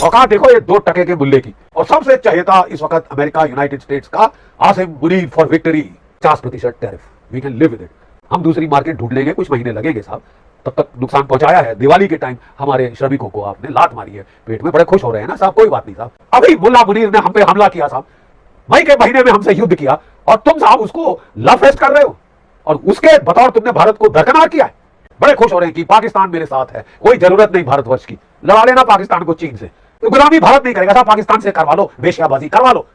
औकात देखो ये 2 टके के मुल्ले की। और सबसे चहेता इस वक्त अमेरिका यूनाइटेड स्टेट्स का Asim Munir for victory. 50% tariff, we can live with it. हम दूसरी मार्केट ढूंढ लेंगे, कुछ महीने लगेंगे साहब। तब तक नुकसान पहुंचाया है। दिवाली के टाइम हमारे श्रमिकों को आपने लात मारी है पेट में, बड़े खुश हो रहे हैं ना साहब। कोई बात नहीं साहब। अभी मुल्ला मुनीर ने हम पे हमला किया साहब, मई के महीने में हमसे युद्ध किया, और तुम साहब उसको लव फेस्ट कर रहे हो, और उसके बतौर तुमने भारत को दरकिनार किया है। बड़े खुश हो रहे हैं कि पाकिस्तान मेरे साथ है, कोई जरूरत नहीं भारतवर्ष की, लड़ा लेना पाकिस्तान को चीन से। तो गुलामी भारत नहीं करेगा साहब, पाकिस्तान से करवा लो, वेश्याबाजी करवा लो।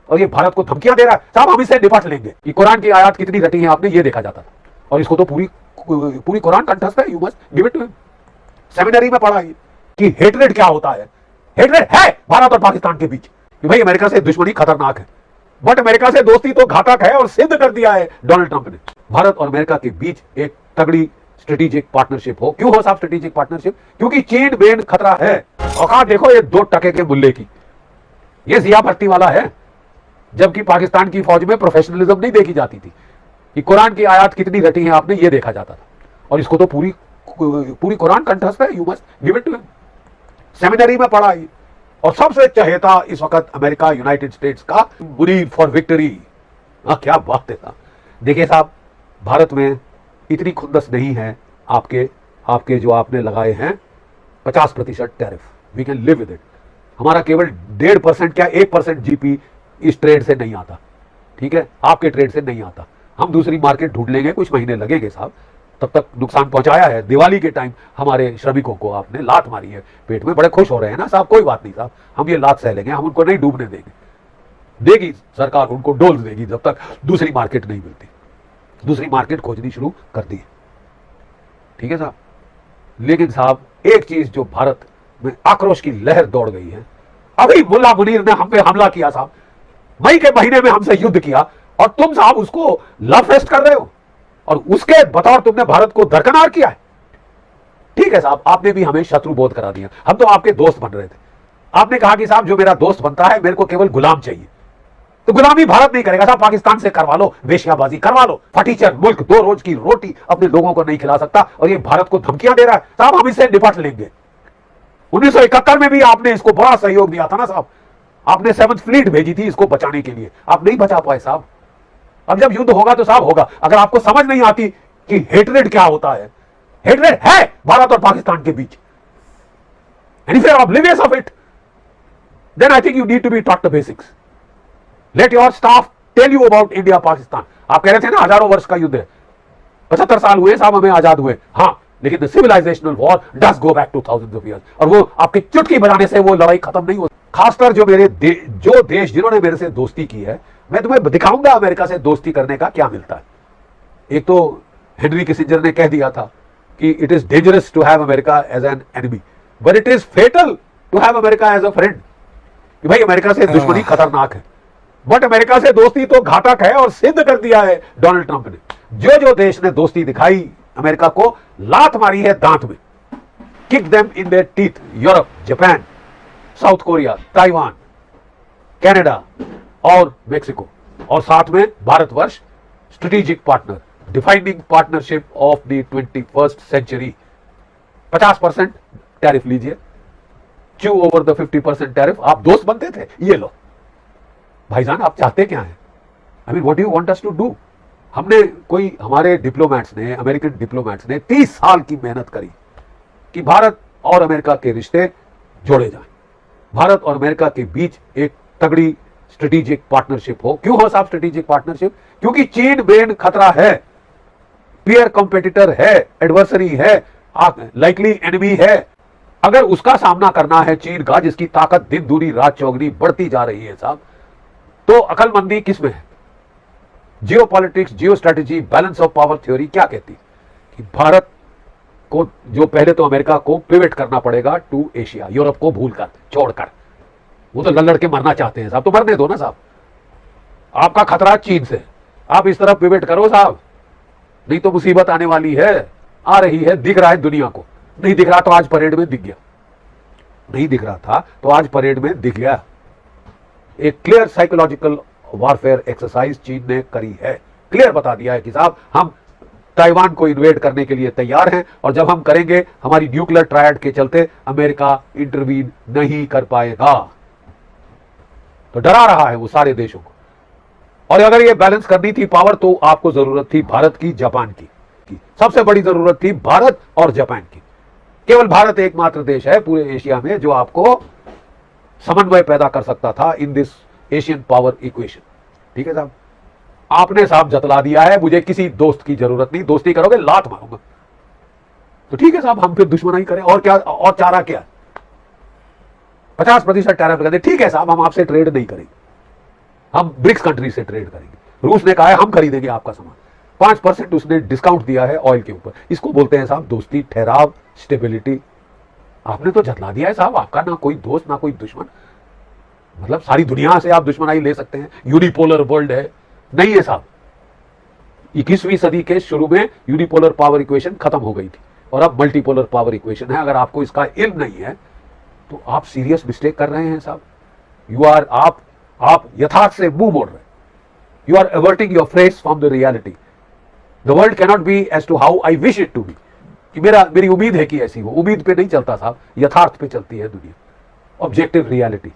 और ये भारत को धमकियां दे रहा है साहब, हम इससे निपट लेंगे। कि कुरान की आयत कितनी रटी है आपने ये देखा जाता था, और इसको तो पूरी कुरान कंठस्थ है। You must give it to him. Seminary में पढ़ा है कि हेटरेड क्या होता है। हेटरेड है भारत और पाकिस्तान के बीच कि भाई अमेरिका से दुश्मनी खतरनाक है, बट अमेरिका से दोस्ती तो घातक है, और सिद्ध कर दिया है डोनाल्ड ट्रंप ने। भारत और अमेरिका के बीच एक तगड़ी स्ट्रेटेजिक पार्टनरशिप हो। क्यों हो साहब स्ट्रेटेजिक पार्टनरशिप? क्योंकि चीन मेन खतरा है। औकात देखो ये 2 टके के मुल्ले की। ये जिया भट्टी वाला है, जबकि पाकिस्तान की फौज में प्रोफेशनलिज्म नहीं देखी जाती थी। कि कुरान की आयत कितनी रटी है आपने ये देखा जाता था, और इसको तो पूरी कुरान कंठस्थ है। You must give it to him. Seminary में पढ़ा है। और सबसे चहेता इस वक्त अमेरिका यूनाइटेड स्टेट्स का मुनीर फॉर विक्ट्री। क्या बात है साहब। देखिए साहब, भारत में इतनी खुंदस नहीं है आपके जो आपने लगाए हैं 50% tariff, we can live with it. हमारा केवल 1.5% क्या 1% जीपी इस ट्रेड से नहीं आता, ठीक है, आपके ट्रेड से नहीं आता। हम दूसरी मार्केट ढूंढ लेंगे, कुछ महीने लगेंगे साहब। तब तक नुकसान पहुंचाया है। दिवाली के टाइम हमारे श्रमिकों को आपने लात मारी है पेट में, बड़े खुश हो रहे हैं ना साहब। कोई बात नहीं साहब, हम ये लात सह लेंगे, हम उनको नहीं डूबने देंगे। देगी सरकार उनको डोल देगी जब तक दूसरी मार्केट नहीं मिलती। दूसरी मार्केट खोजनी शुरू कर दी, ठीक है साहब। लेकिन साहब एक चीज जो भारत में आक्रोश की लहर दौड़ गई है, अभी मुल्ला मुनीर ने हम पे हमला किया साहब, मई के महीने में हमसे युद्ध किया, और तुम साहब उसको लव फेस्ट कर रहे हो, और उसके बतौर तुमने भारत को दरकिनार किया है। ठीक है साहब, आपने भी हमें शत्रु बोध करा दिया। हम तो आपके दोस्त बन रहे थे। आपने कहा कि साहब जो मेरा दोस्त बनता है मेरे को केवल गुलाम चाहिए। तो गुलामी भारत नहीं करेगा साहब, पाकिस्तान से करवा लो, वेश्याबाजी करवा लो। फटीचर मुल्क 2 रोज की रोटी अपने लोगों को नहीं खिला सकता, और ये भारत को धमकियां दे रहा है साहब, हम इससे निपट लेंगे। 1971 में भी आपने इसको बड़ा सहयोग दिया था ना साहब। आपने 7th फ्लीट भेजी थी इसको बचाने के लिए, आप नहीं बचा पाए साहब। अब जब युद्ध होगा तो साहब होगा। अगर आपको समझ नहीं आती कि हेटरेड क्या होता है, हेटरेड है भारत और पाकिस्तान के बीच, and if you are oblivious of it, then I think you need to be taught the basics. Let your staff tell you about India Pakistan. आप कह रहे थे ना हजारों वर्ष का युद्ध है, 75 साल हुए साहब हमें आजाद हुए, हाँ, लेकिन the civilisational war does go back two thousands of years, और वो आपकी चुटकी बजाने से वो लड़ाई खत्म नहीं होती। खासकर जो जो देश जिन्होंने मेरे से दोस्ती की है, मैं तुम्हें दिखाऊंगा अमेरिका से दोस्ती करने का क्या मिलता है। एक तो हेनरी किसिंजर ने कह दिया था कि it is dangerous to have America as an enemy, but it is fatal to have America as a friend. कि भाई अमेरिका से दुश्मनी खतरनाक है, बट अमेरिका से दोस्ती तो घातक है, और सिद्ध कर दिया है डोनाल्ड ट्रंप ने। जो देश ने दोस्ती दिखाई अमेरिका को, लात मारी है दांत में, kick them in their teeth. Europe, Japan, South Korea, Taiwan, Canada और मेक्सिको, और साथ में Bharatvarsh strategic partner, defining partnership of the 21st century. 50% tariff लीजिए, च्यू ओवर द 50% टैरिफ। आप दोस्त बनते थे, ये लो भाईजान, आप चाहते क्या हैं? I mean what do you want us to do? हमने हमारे डिप्लोमैट्स ने, अमेरिकन डिप्लोमैट्स ने 30 साल की मेहनत करी कि भारत और अमेरिका के रिश्ते जोड़े जाएं, भारत और अमेरिका के बीच एक तगड़ी स्ट्रेटेजिक पार्टनरशिप हो। क्यों हो साहब स्ट्रेटेजिक पार्टनरशिप? क्योंकि चीन मेन खतरा है, पीयर कॉम्पिटिटर है, एडवर्सरी है, लाइकली एनिमी है। अगर उसका सामना करना है चीन का, जिसकी ताकत दिन दूनी रात चौगनी बढ़ती जा रही है साहब, तो अकलमंदी किसमें है? जियो politics, Jio strategy, balance of power theory क्या कहती कि भारत को जो पहले तो अमेरिका को पिवट करना पड़ेगा टू एशिया, यूरोप को भूलकर, छोड़कर। वो तो लड़ के मरना चाहते हैं साहब, तो मरने दो ना साहब। आपका खतरा चीन से, आप इस तरफ पिवट करो साहब, नहीं तो मुसीबत आने वाली है, आ रही है, दिख रहा है दुनिया को। नहीं दिख रहा तो आज परेड में दिख गया, नहीं दिख रहा था तो आज परेड में दिख गया। एक क्लियर साइकोलॉजिकल वारफेयर एक्सरसाइज चीन ने करी है, क्लियर बता दिया है कि साहब हम ताइवान को इन्वेड करने के लिए तैयार हैं, और जब हम करेंगे हमारी न्यूक्लियर ट्रायड के चलते अमेरिका इंटरवीन नहीं कर पाएगा। तो डरा रहा है वो सारे देशों को। और अगर ये बैलेंस करनी थी पावर, तो आपको जरूरत थी भारत की, जापान की। सबसे बड़ी जरूरत थी भारत और जापान की। केवल भारत एकमात्र देश है पूरे एशिया में जो आपको समन्वय पैदा कर सकता था in this Asian power equation. ठीक है साहब, आपने साहब जतला दिया है, मुझे किसी दोस्त की जरूरत नहीं, दोस्ती करोगे लात मारूंगा। तो ठीक है साहब, हम फिर दुश्मनाई करें, और क्या, और चारा क्या? 50% टैरिफ लगा दे, ठीक है साहब, हम आपसे ट्रेड नहीं करेंगे, हम ब्रिक्स कंट्री से ट्रेड करेंगे। रूस ने कहा है हम खरीदेंगे आपका सामान, 5% उसने डिस्काउंट दिया है ऑयल के ऊपर। इसको बोलते हैं साहब दोस्ती, ठहराव, स्टेबिलिटी। आपने तो जतला दिया है साहब, आपका ना कोई दोस्त ना कोई दुश्मन। मतलब सारी दुनिया से आप दुश्मनाई ले सकते हैं, यूनिपोलर वर्ल्ड है, नहीं है साहब। 21वीं सदी के शुरू में यूनिपोलर पावर इक्वेशन खत्म हो गई थी, और अब मल्टीपोलर पावर इक्वेशन है। अगर आपको इसका इल्म नहीं है तो आप सीरियस मिस्टेक कर रहे हैं साहब। आप यथार्थ से मुंह मोड़ रहे हैं। You are averting your face from the reality. The world cannot be as to how I wish it to be, कि मेरी उम्मीद है कि ऐसी हो। उम्मीद पे नहीं चलता साहब, यथार्थ पे चलती है दुनिया। Objective reality,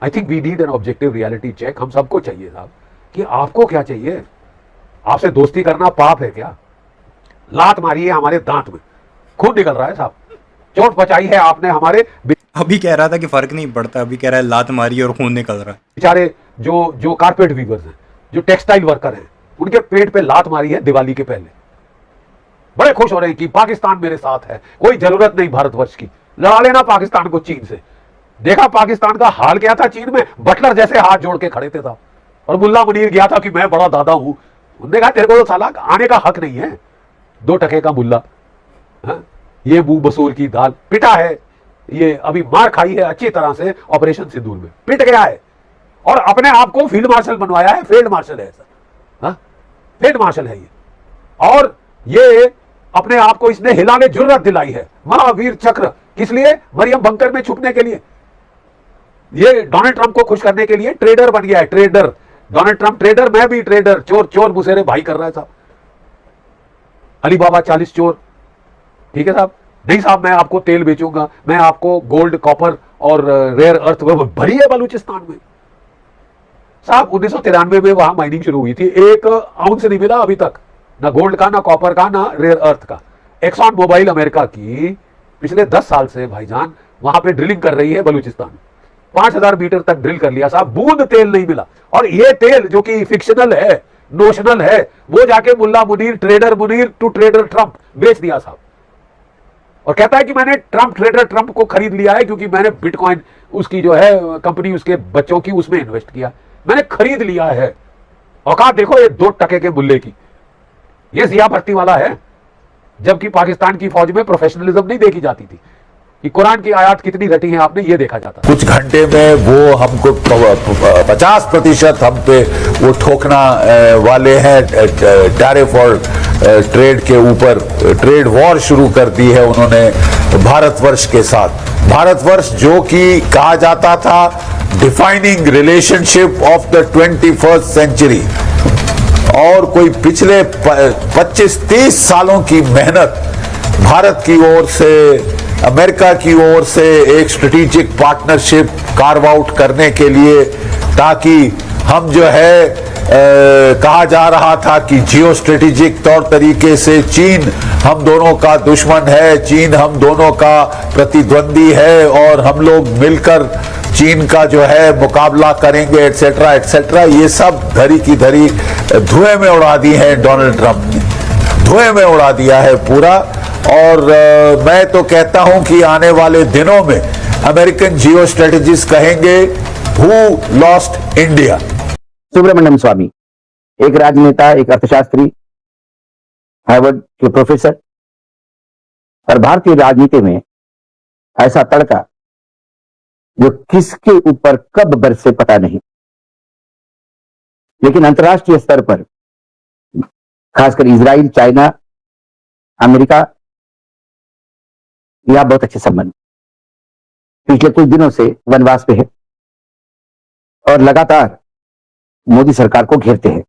I think we need an objective reality check. हम सबको चाहिए साहब कि आपको क्या चाहिए। आपसे दोस्ती करना पाप है क्या? लात मारी है हमारे दांत में, खून निकल रहा है साहब, चोट पहुंचाई है आपने हमारे। अभी कह रहा था कि फर्क नहीं पड़ता, अभी कह रहा है लात मारी और खून निकल रहा है। बेचारे जो कारपेट वीवर्स हैं, जो टेक्सटाइल वर्कर हैं, उनके पेट पे लात मारी है दिवाली के पहले। बड़े खुश हो रहे हैं कि पाकिस्तान मेरे साथ है, कोई जरूरत नहीं भारतवर्ष की, लड़ा लेना पाकिस्तान को चीन से। देखा पाकिस्तान का हाल क्या था चीन में, बटलर जैसे हाथ जोड़ के खड़े थे साहब। और मुल्ला मुनीर गया था कि मैं बड़ा दादा हूं, उन्होंने कहा तेरे को तो साला आने का हक नहीं है, 2 टके का मुल्ला, ये मुंह मसूर की दाल। पिटा है ये, अभी मार खाई है अच्छी तरह से ऑपरेशन सिंदूर में, पिट गया है, और अपने आप को फील्ड मार्शल बनवाया है। फील्ड मार्शल है सर, फील्ड मार्शल है ये। और ये अपने आप को इसने हिलाने जुर्रत दिलाई है, महावीर चक्र। किस लिए? मरियम बंकर में छुपने के लिए। ये डोनाल्ड ट्रंप को खुश करने के लिए ट्रेडर बन गया है, ट्रेडर। डोनाल्ड ट्रंप ट्रेडर, मैं भी ट्रेडर। चोर चोर मुसेरे भाई कर रहा है साहब। अलीबाबा 40 चोर, ठीक है साहब। नहीं साहब, मैं आपको तेल बेचूंगा, मैं आपको गोल्ड, कॉपर और रेयर अर्थ भरी है बलूचिस्तान में साहब। 1993 में वहां माइनिंग शुरू हुई थी, 1 आउंस नहीं मिला अभी तक, ना गोल्ड का, ना कॉपर का, ना रेयर अर्थ का। एक्सॉन मोबाइल अमेरिका की पिछले 10 साल से भाईजान वहां पे ड्रिलिंग कर रही है बलूचिस्तान में। 5000 मीटर तक ड्रिल कर लिया साहब, बूंद तेल नहीं मिला। और ये तेल जो कि फिक्शनल है, नोशनल है, वो जाके मुल्ला Munir, trader Munir to trader Trump बेच दिया साहब। और कहता है कि मैंने ट्रेडर ट्रंप को खरीद लिया है क्योंकि मैंने बिटकॉइन, उसकी जो है कंपनी उसके बच्चों की, उसमें इन्वेस्ट किया, मैंने खरीद लिया है। औकात देखो ये 2 टके के मुल्ले की। ये जिया भट्टी वाला है, जबकि पाकिस्तान की फौज में प्रोफेशनलिज्म नहीं देखी जाती थी। कि कुरान की आयत कितनी रटी है आपने, ये देखा जाता। कुछ घंटे में वो हमको 50% हम पे वो ठोकना वाले हैं। टैरिफ और ट्रेड के ऊपर ट्रेड वॉर शुरू कर दी है उन्होंने भारतवर्ष के साथ। भारतवर्ष जो कि कहा जाता था defining relationship of the 21st century, और कोई पिछले 25-30 सालों की मेहनत भारत की ओर से, अमेरिका की ओर से एक स्ट्रेटेजिक पार्टनरशिप कार्व आउट करने के लिए, ताकि हम जो है कहा जा रहा था कि जियो स्ट्रेटेजिक तौर तरीके से चीन हम दोनों का दुश्मन है, चीन हम दोनों का प्रतिद्वंदी है, और हम लोग मिलकर चीन का जो है मुकाबला करेंगे, एटसेट्रा एटसेट्रा। ये सब धरी की धरी धुएं में उड़ा दी है डोनाल्ड ट्रंप ने, धुएं में उड़ा दिया है पूरा। और मैं तो कहता हूं कि आने वाले दिनों में अमेरिकन जियो स्ट्रेटेजिस्ट कहेंगे हु लॉस्ट इंडिया। सुब्रमण्यम स्वामी, एक राजनेता, एक अर्थशास्त्री, हार्वर्ड के प्रोफेसर, और भारतीय राजनीति में ऐसा तड़का जो किसके ऊपर कब बरसे पता नहीं, लेकिन अंतर्राष्ट्रीय स्तर पर खासकर इजराइल, चाइना, अमेरिका, यह बहुत अच्छे संबंध पिछले कुछ दिनों से वनवास पे है और लगातार मोदी सरकार को घेरते हैं।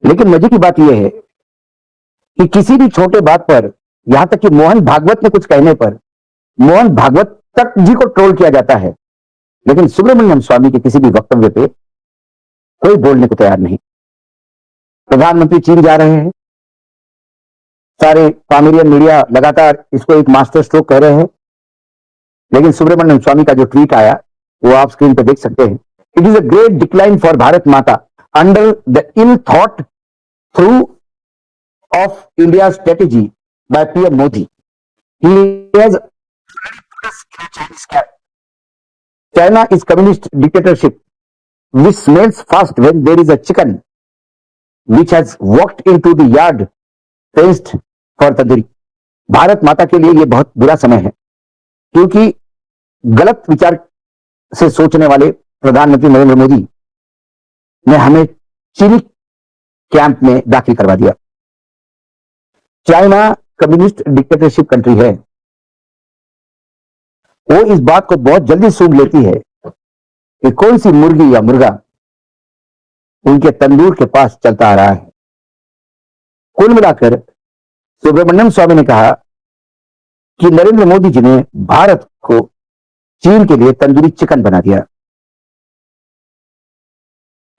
लेकिन मजे की बात यह है कि किसी भी छोटे बात पर, यहां तक कि मोहन भागवत ने कुछ कहने पर मोहन भागवत तक जी को ट्रोल किया जाता है, लेकिन सुब्रमण्यम स्वामी के किसी भी वक्तव्य पे कोई बोलने को तैयार नहीं। प्रधानमंत्री चीन जा रहे हैं, सारे पामेरियन मीडिया लगातार इसको एक मास्टर स्ट्रोक कह रहे हैं, लेकिन सुब्रमण्यम स्वामी का जो ट्वीट आया वो आप स्क्रीन पर देख सकते हैं। It is a great decline for Bharat Mata under the ill thought through of India strategy by PM Modi. He has China is communist dictatorship which smells fast when there is a chicken which has walked into the yard fenced for tandoori। Bharat माता के लिए यह बहुत बुरा समय है, क्योंकि गलत विचार से सोचने वाले प्रधानमंत्री नरेंद्र मोदी ने हमें चीनी कैंप में दाखिल करवा दिया। चाइना कम्युनिस्ट डिक्टेटरशिप कंट्री है, वो इस बात को बहुत जल्दी सूंघ लेती है कि कौन सी मुर्गी या मुर्गा उनके तंदूर के पास चलता आ रहा है। कुल मिलाकर सुब्रमण्यम स्वामी ने कहा कि नरेंद्र मोदी जी ने भारत को चीन के लिए तंदूरी चिकन बना दिया,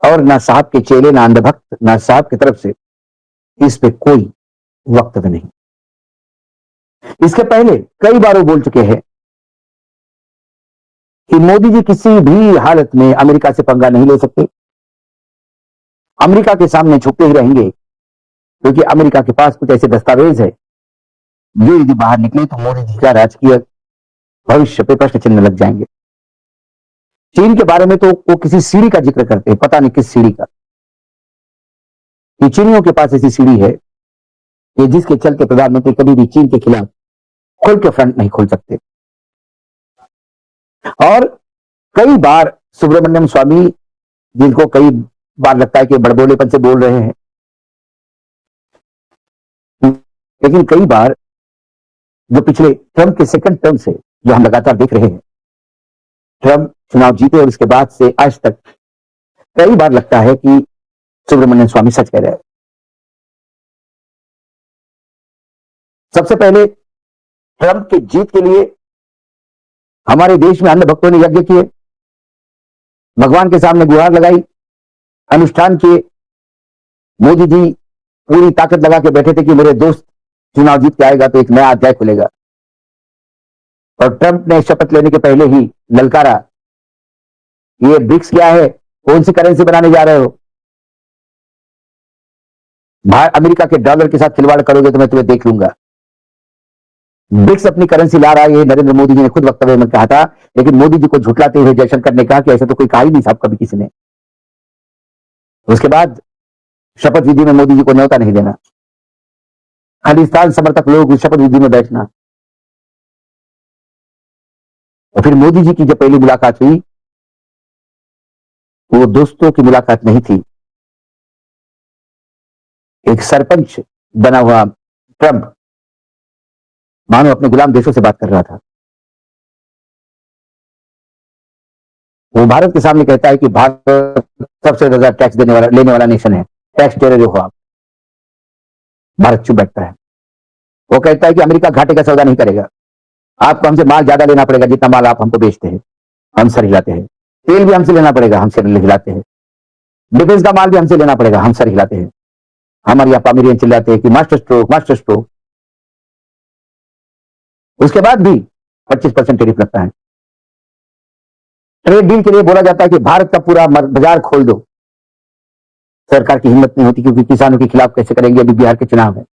और ना साहब के चेले, ना अंधभक्त, ना साहब की तरफ से इस पे कोई वक्तव्य नहीं। इसके पहले कई बार वो बोल चुके हैं कि मोदी जी किसी भी हालत में अमेरिका से पंगा नहीं ले सकते, अमेरिका के सामने झुकते ही रहेंगे, क्योंकि अमेरिका के पास कुछ ऐसे दस्तावेज है जो यदि बाहर निकले तो मोदी जी का राजकीय भविष्य पे प्रश्न चिन्ह लग जाएंगे। चीन के बारे में तो वो किसी सीढ़ी का जिक्र करते हैं, पता नहीं किस सीढ़ी का। ये चीनियों के पास ऐसी सीढ़ी है कि जिसके चलते प्रधानमंत्री कभी भी चीन के खिलाफ खुल के फ्रंट नहीं खोल सकते। और कई बार सुब्रमण्यम स्वामी, जिनको कई बार लगता है कि बड़बोलेपन से बोल रहे हैं, लेकिन कई बार जो पिछले ट्रंप के सेकंड टर्म से जो हम लगातार देख रहे हैं, ट्रंप चुनाव जीते और इसके बाद से आज तक कई बार लगता है कि सुब्रमण्यम स्वामी सच कह रहे हैं। सबसे पहले ट्रंप की जीत के लिए हमारे देश में अन्य भक्तों ने यज्ञ किए, भगवान के सामने गुहार लगाई, अनुष्ठान किए। मोदी जी पूरी ताकत लगा के बैठे थे कि मेरे दोस्त चुनाव जीत के आएगा तो एक नया अध्याय खुलेगा, और ट्रंप ने शपथ लेने के पहले ही ललकारा, ये ब्रिक्स क्या है, कौन सी करेंसी बनाने जा रहे हो, अमेरिका के डॉलर के साथ खिलवाड़ करोगे तो मैं तुम्हें देख लूंगा। ब्रिक्स अपनी करेंसी ला रहा है, ये नरेंद्र मोदी जी ने खुद वक्तव्य में कहा था, लेकिन मोदी जी को झुठलाते हुए जयशंकर ने कहा कि ऐसा तो कोई कहा ही नहीं साहब कभी किसी ने। उसके बाद शपथ विधि में मोदी जी को न्योता नहीं देना, खालिस्तान समर्थक लोग शपथ विधि में बैठना। और फिर मोदी जी की जब पहली मुलाकात हुई, वो दोस्तों की मुलाकात नहीं थी। एक सरपंच बना हुआ ट्रंप मानो अपने गुलाम देशों से बात कर रहा था। वो भारत के सामने कहता है कि भारत सबसे ज्यादा टैक्स लेने वाला नेशन है, टैक्स टेरर हो आप। भारत चुप बैठता है। वो कहता है कि अमेरिका घाटे का सौदा नहीं करेगा, आपको हमसे माल ज्यादा लेना पड़ेगा जितना माल आप हमको बेचते हैं, हम सर हिलाते हैं। तेल भी हमसे लेना पड़ेगा, हम सर हिलाते हैं। डिफेंस का माल भी हमसे लेना पड़ेगा, हम सर हिलाते हैं। हमारे यहाँ पामेरियन चिल्लाते हैं कि मास्टर स्ट्रोक, मास्टर स्ट्रोक। उसके बाद भी 25% टैरिफ लगता है। ट्रेड डील के लिए बोला जाता है कि भारत का पूरा बाजार खोल दो। सरकार की हिम्मत नहीं होती, क्योंकि किसानों के खिलाफ कैसे करेंगे, अभी बिहार के चुनाव है।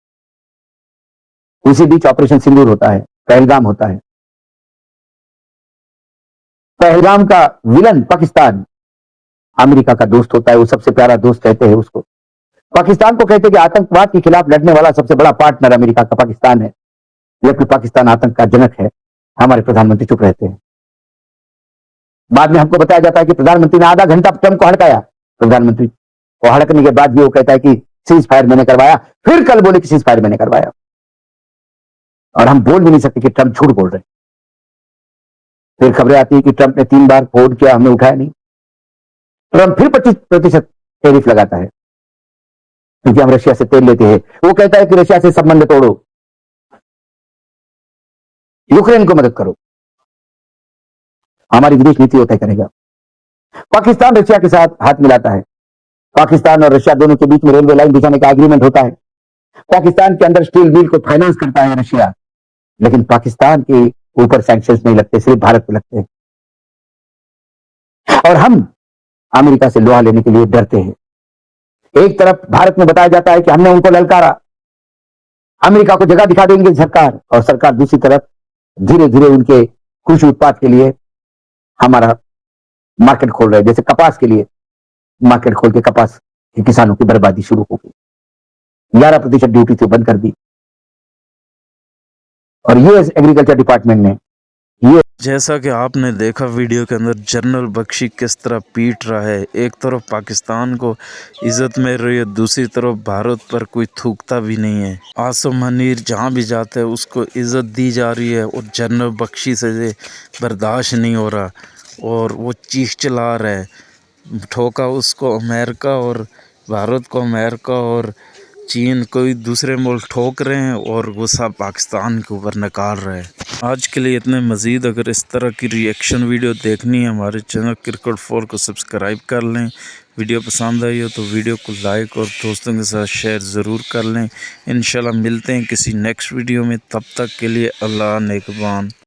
उसी बीच ऑपरेशन सिंदूर होता है, पहलगाम होता है। पहलगाम का विलन पाकिस्तान अमेरिका का दोस्त होता है, वो सबसे प्यारा दोस्त कहते हैं उसको। पाकिस्तान को कहते हैं कि आतंकवाद के खिलाफ लड़ने वाला सबसे बड़ा पार्टनर अमेरिका का पाकिस्तान है, जबकि पाकिस्तान आतंक का जनक है। हमारे प्रधानमंत्री चुप रहते हैं। बाद में हमको बताया जाता है कि प्रधानमंत्री ने आधा घंटा ट्रंप को हड़काया। प्रधानमंत्री को हड़कने के बाद भी वो कहता है कि सीज फायर मैंने करवाया, फिर कल बोले कि सीज फायर मैंने करवाया। और हम बोल भी नहीं सकते कि ट्रंप झूठ बोल रहे। फिर खबरें आती है कि ट्रंप ने 3 बार फोन किया, हमने उठाया नहीं। ट्रंप फिर 25% टैरिफ लगाता है। क्योंकि हम रशिया से तेल लेते हैं। वो कहता है कि रशिया से संबंध तोड़ो, यूक्रेन को मदद करो। हमारी विदेश नीति वो तय करेगा। पाकिस्तान रशिया के साथ हाथ मिलाता है। पाकिस्तान और रशिया दोनों के बीच में रेलवे लाइन बिछाने का एग्रीमेंट होता है। पाकिस्तान के अंदर स्टील मिल को फाइनेंस करता है रशिया, लेकिन पाकिस्तान के ऊपर सैंक्शंस नहीं लगते, सिर्फ भारत पे लगते हैं। और हम अमेरिका से लोहा लेने के लिए डरते हैं। एक तरफ भारत में बताया जाता है कि हमने उनको ललकारा, अमेरिका को जगह दिखा देंगे सरकार, और सरकार दूसरी तरफ धीरे धीरे उनके कृषि उत्पाद के लिए हमारा मार्केट खोल रहे हैं। जैसे कपास के लिए मार्केट खोल के कपास के किसानों की बर्बादी शुरू हो गई। 11% ड्यूटी से बंद कर दी। और यूएस एग्रीकल्चर डिपार्टमेंट ने जैसा कि आपने देखा वीडियो के अंदर जनरल बख्शी किस तरह पीट रहा है। एक तरफ पाकिस्तान को इज़्ज़त मिल रही है, दूसरी तरफ भारत पर कोई थूकता भी नहीं है। आसिम मुनीर जहाँ भी जाते हैं उसको इज़्ज़त दी जा रही है और जनरल बख्शी से ये बर्दाश्त नहीं हो रहा और वो चीख चिल्ला रहा है। ठोका उसको अमेरिका और भारत को अमेरिका और चीन, कोई दूसरे मुल्क ठोक रहे हैं और गुस्सा पाकिस्तान के ऊपर निकाल रहे हैं। आज के लिए इतने। मज़ीद अगर इस तरह की रिएक्शन वीडियो देखनी है हमारे चैनल क्रिकेट 4 को सब्सक्राइब कर लें। वीडियो पसंद आई हो तो वीडियो को लाइक और दोस्तों के साथ शेयर ज़रूर कर लें। इंशाल्लाह मिलते हैं किसी नेक्स्ट वीडियो में, तब तक के लिए अल्लाह नेकबान।